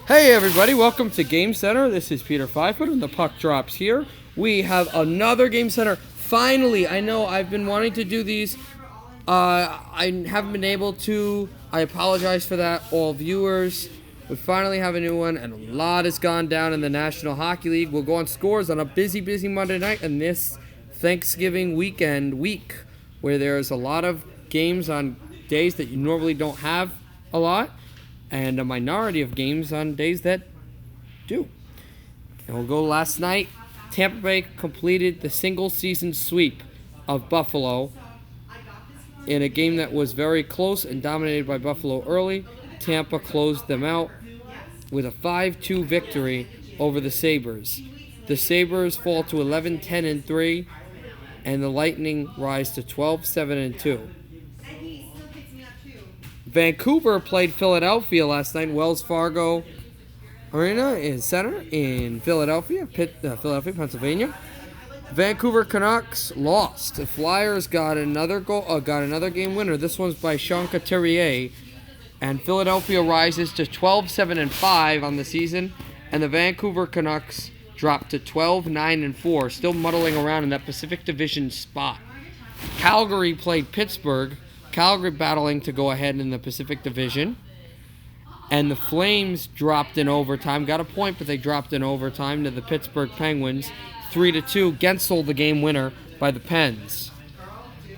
Hey everybody, welcome to GameCentre. This is Peter Fivefoot and the puck drops here. We have another GameCentre. Finally, I know I've been wanting to do these. I haven't been able to. I apologize for that, all viewers. We finally have a new one, and a lot has gone down in the National Hockey League. We'll go on scores on a busy Monday night and this Thanksgiving week where there's a lot of games on days that you normally don't have a lot, and a minority of games on days that do. And we'll go last night. Tampa Bay completed the single-season sweep of Buffalo in a game that was very close and dominated by Buffalo early. Tampa closed them out with a 5-2 victory over the Sabres. The Sabres fall to 11-10-3, and the Lightning rise to 12-7-2. Vancouver played Philadelphia last night in Wells Fargo Arena Center in Philadelphia, Pennsylvania. Vancouver Canucks lost. The Flyers got another game winner. This one's by Sean Couturier, and Philadelphia rises to 12-7-5 on the season, and the Vancouver Canucks dropped to 12-9-4, still muddling around in that Pacific Division spot. Calgary played Pittsburgh. Calgary battling to go ahead in the Pacific Division. And the Flames dropped in overtime. Got a point, but they dropped in overtime to the Pittsburgh Penguins. 3-2. Gensel, the game winner by the Pens.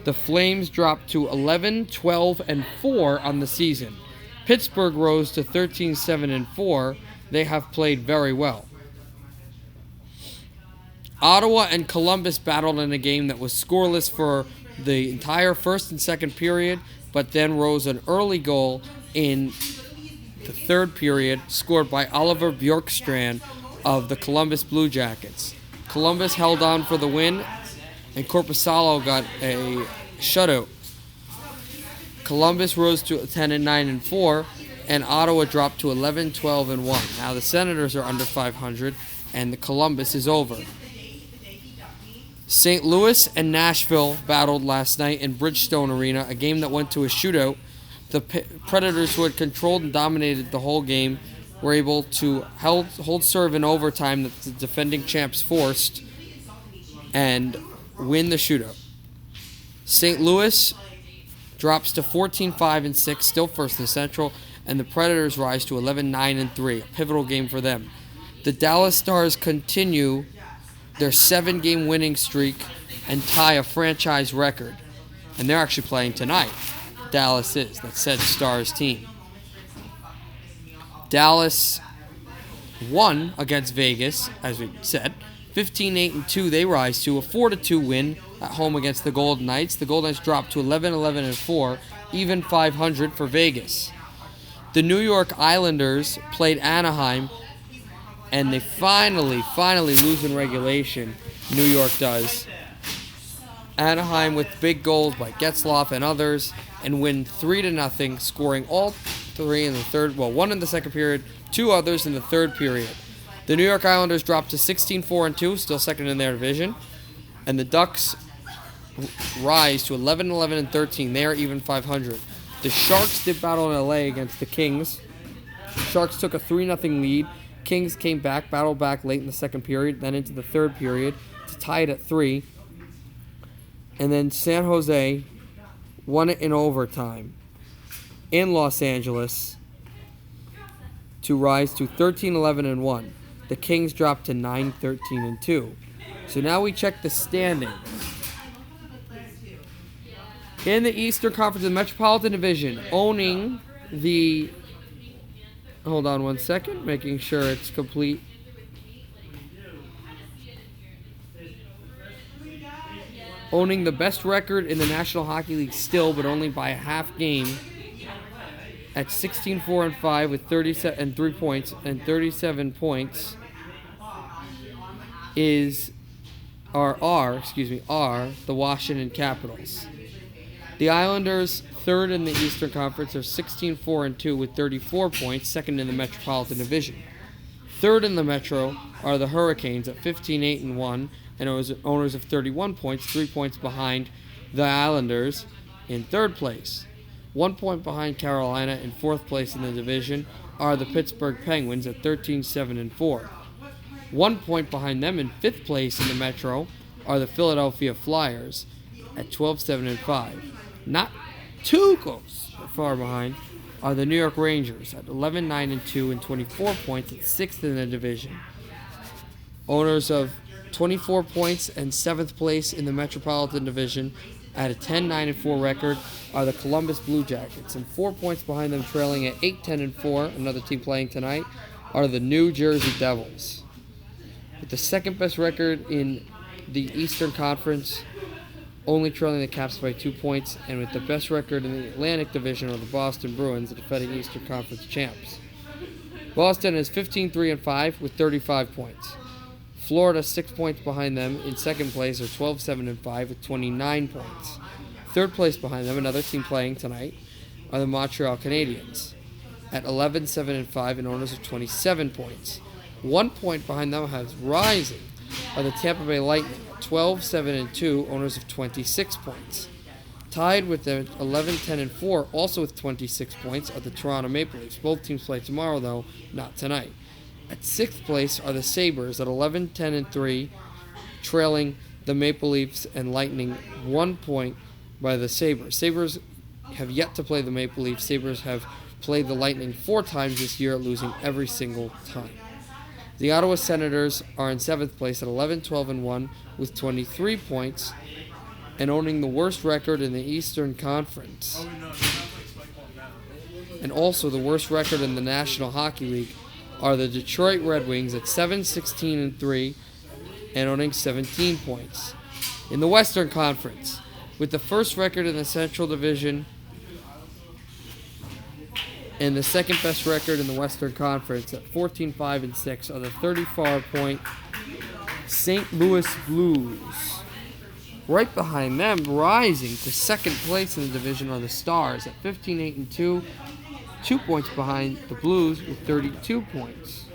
The Flames dropped to 11-12-4 on the season. Pittsburgh rose to 13-7-4. They have played very well. Ottawa and Columbus battled in a game that was scoreless for the entire first and second period, but then rose an early goal in the third period, scored by Oliver Bjorkstrand of the Columbus Blue Jackets. Columbus held on for the win, and Korpisalo got a shutout. Columbus rose to 10-9-4, and Ottawa dropped to 11-12-1. Now the Senators are under 500, and the Columbus is over. St. Louis and Nashville battled last night in Bridgestone Arena, a game that went to a shootout. The Predators, who had controlled and dominated the whole game, were able to hold serve in overtime that the defending champs forced and win the shootout. St. Louis drops to 14-5-6, still first in the Central, and the Predators rise to 11-9-3, a pivotal game for them. The Dallas Stars continue their 7-game winning streak and tie a franchise record. And they're actually playing tonight. Dallas is. That said Stars team. Dallas won against Vegas, as we said. 15-8-2, they rise to a 4-2 win at home against the Golden Knights. The Golden Knights drop to 11-11-4, even 500 for Vegas. The New York Islanders played Anaheim, and they finally lose in regulation. New York does. Anaheim with big goals by Getzlaf and others, and win 3-0, scoring all three in the third. Well, one in the second period, two others in the third period. The New York Islanders dropped to 16-4-2, still second in their division, and the Ducks rise to 11-11-13. They are even 500. The Sharks did battle in LA against the Kings. Sharks took a 3-0 lead. Kings came back, battled back late in the second period, then into the third period to tie it at 3. And then San Jose won it in overtime in Los Angeles to rise to 13-11-1. The Kings dropped to 9-13-2. So now we check the standings. In the Eastern Conference, the Metropolitan Division, owning the... Hold on one second, making sure it's complete. Owning the best record in the National Hockey League still, but only by a half game, at 16-4-5 with 3 points and 37 points, are the Washington Capitals. The Islanders, third in the Eastern Conference, are 16-4-2 with 34 points, second in the Metropolitan Division. Third in the Metro are the Hurricanes at 15-8-1, and owners of 31 points, 3 points behind the Islanders in third place. 1 point behind Carolina in 4th place in the division are the Pittsburgh Penguins at 13-7-4. 1 point behind them in 5th place in the Metro are the Philadelphia Flyers at 12-7-5. Not too close, far behind, are the New York Rangers at 11-9-2 and 24 points at 6th in the division. Owners of 24 points and 7th place in the Metropolitan Division at a 10-9-4 record are the Columbus Blue Jackets, and 4 points behind them, trailing at 8-10-4, another team playing tonight, are the New Jersey Devils. With the second best record in the Eastern Conference, only trailing the Caps by 2 points, and with the best record in the Atlantic Division are the Boston Bruins, the defending Eastern Conference champs. Boston is 15-3-5 with 35 points. Florida 6 points behind them in second place are 12-7-5 with 29 points. Third place behind them, another team playing tonight, are the Montreal Canadiens at 11-7-5 and owners of 27 points. 1 point behind them has rising are the Tampa Bay Lightning at 12-7-2, owners of 26 points. Tied with them 11-10-4, also with 26 points, are the Toronto Maple Leafs. Both teams play tomorrow, though, not tonight. At 6th place are the Sabres at 11-10-3, trailing the Maple Leafs and Lightning 1 point by the Sabres. Sabres have yet to play the Maple Leafs. Sabres have played the Lightning 4 times this year, losing every single time. The Ottawa Senators are in 7th place at 11-12-1 with 23 points and owning the worst record in the Eastern Conference. And also the worst record in the National Hockey League are the Detroit Red Wings at 7-16-3 and owning 17 points. In the Western Conference, with the first record in the Central Division and the second best record in the Western Conference at 14-5-6 are the 34-point St. Louis Blues. Right behind them, rising to second place in the division, are the Stars at 15-8-2. 2 points behind the Blues with 32 points.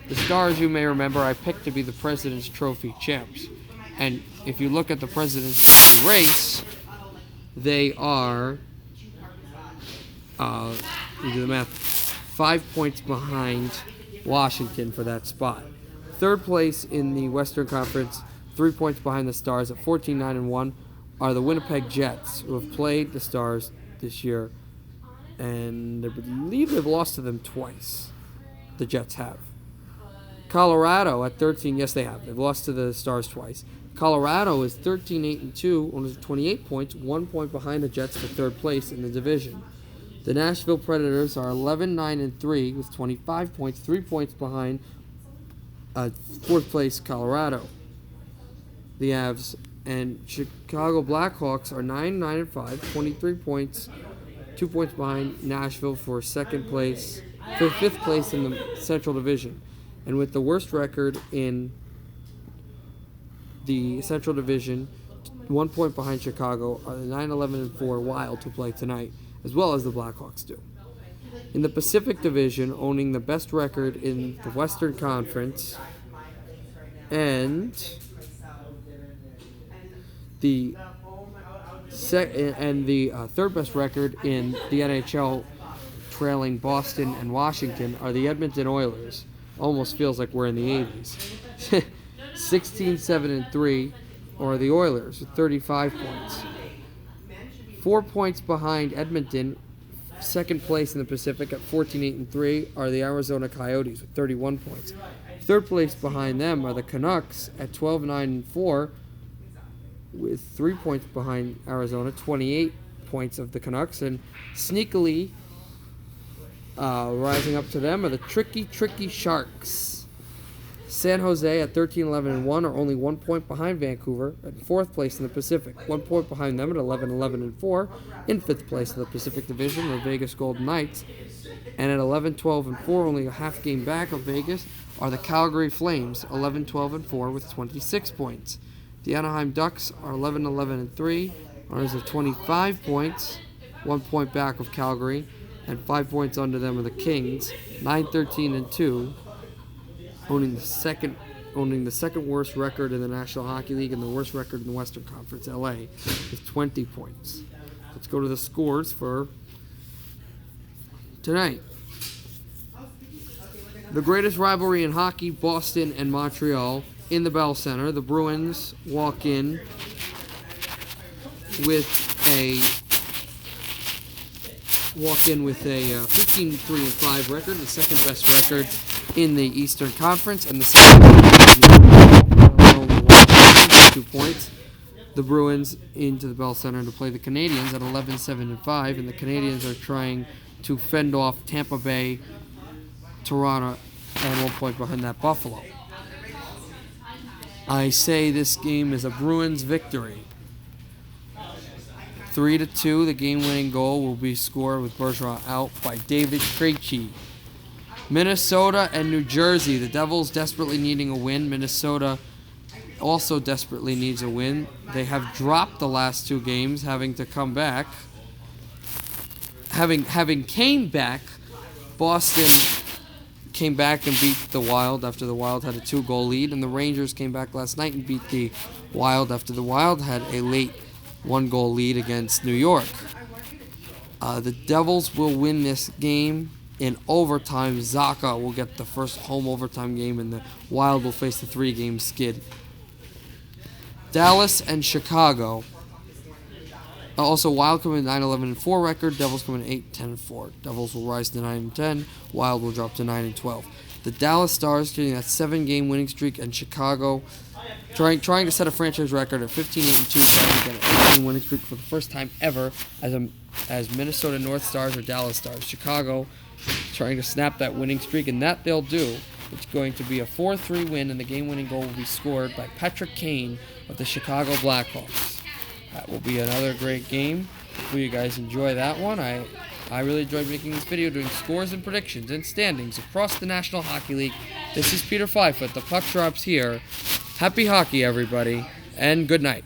The Stars, you may remember, I picked to be the President's Trophy champs. And if you look at the President's Trophy race, they are, you do the math, 5 points behind Washington for that spot. Third place in the Western Conference, 3 points behind the Stars at 14-9-1, are the Winnipeg Jets, who have played the Stars this year. And I believe they've lost to them twice. The Jets have. Colorado at 13, yes they have. They've lost to the Stars twice. Colorado is 13-8-2, owners of 28 points, 1 point behind the Jets for third place in the division. The Nashville Predators are 11-9-3 with 25 points, 3 points behind fourth place Colorado. The Avs and Chicago Blackhawks are 9-9-5, 23 points, 2 points behind Nashville for second place, for fifth place in the Central Division. And with the worst record in the Central Division, 1 point behind Chicago, are the 9-11-4 Wild to play tonight, as well as the Blackhawks do. In the Pacific Division, owning the best record in the Western Conference, and the third best record in the NHL, trailing Boston and Washington, are the Edmonton Oilers. Almost feels like we're in the 80s. 16-7-3 are the Oilers with 35 points. 4 points behind Edmonton, second place in the Pacific at 14-8-3, are the Arizona Coyotes with 31 points. Third place behind them are the Canucks at 12-9-4 with 3 points behind Arizona, 28 points of the Canucks, and sneakily rising up to them are the tricky Sharks. San Jose at 13-11-1 are only 1 point behind Vancouver at fourth place in the Pacific. 1 point behind them at 11-11-4. In fifth place in the Pacific Division, the Vegas Golden Knights. And at 11-12-4, only a half game back of Vegas, are the Calgary Flames, 11-12-4 with 26 points. The Anaheim Ducks are 11-11-3, owners of 25 points, 1 point back of Calgary, and 5 points under them are the Kings, 9-13-2. Owning the second worst record in the National Hockey League and the worst record in the Western Conference, LA, with 20 points. Let's go to the scores for Tonight, the greatest rivalry in hockey, Boston and Montreal, in the Bell Center. The Bruins walk in with a 15-3-5 record, the second best record in the Eastern Conference, and the second best 2 points. The Bruins into the Bell Center to play the Canadiens at 11-7-5, and the Canadiens are trying to fend off Tampa Bay, Toronto, and 1 point behind that Buffalo. I say this game is a Bruins victory. 3-2, the game-winning goal will be scored with Bergeron out by David Krejci. Minnesota and New Jersey, the Devils desperately needing a win. Minnesota also desperately needs a win. They have dropped the last 2 games, having to come back. Having came back, Boston came back and beat the Wild after the Wild had a 2-goal lead, and the Rangers came back last night and beat the Wild after the Wild had a late 1-goal lead against New York. The Devils will win this game in overtime. Zaka will get the first home overtime game, and the Wild will face the 3-game skid. Dallas and Chicago. Also, Wild come in 9-11-4 record. Devils come in 8-10-4. Devils will rise to 9-10. Wild will drop to 9-12. The Dallas Stars getting that 7-game winning streak, and Chicago trying to set a franchise record of 15-8-2, trying to get an 8-game winning streak for the first time ever as Minnesota North Stars or Dallas Stars. Chicago trying to snap that winning streak, and that they'll do. It's going to be a 4-3 win, and the game-winning goal will be scored by Patrick Kane of the Chicago Blackhawks. That will be another great game. Hopefully you guys enjoy that one. I really enjoyed making this video, doing scores and predictions and standings across the National Hockey League. This is Peter Fivefoot. The puck drops here. Happy hockey, everybody, and good night.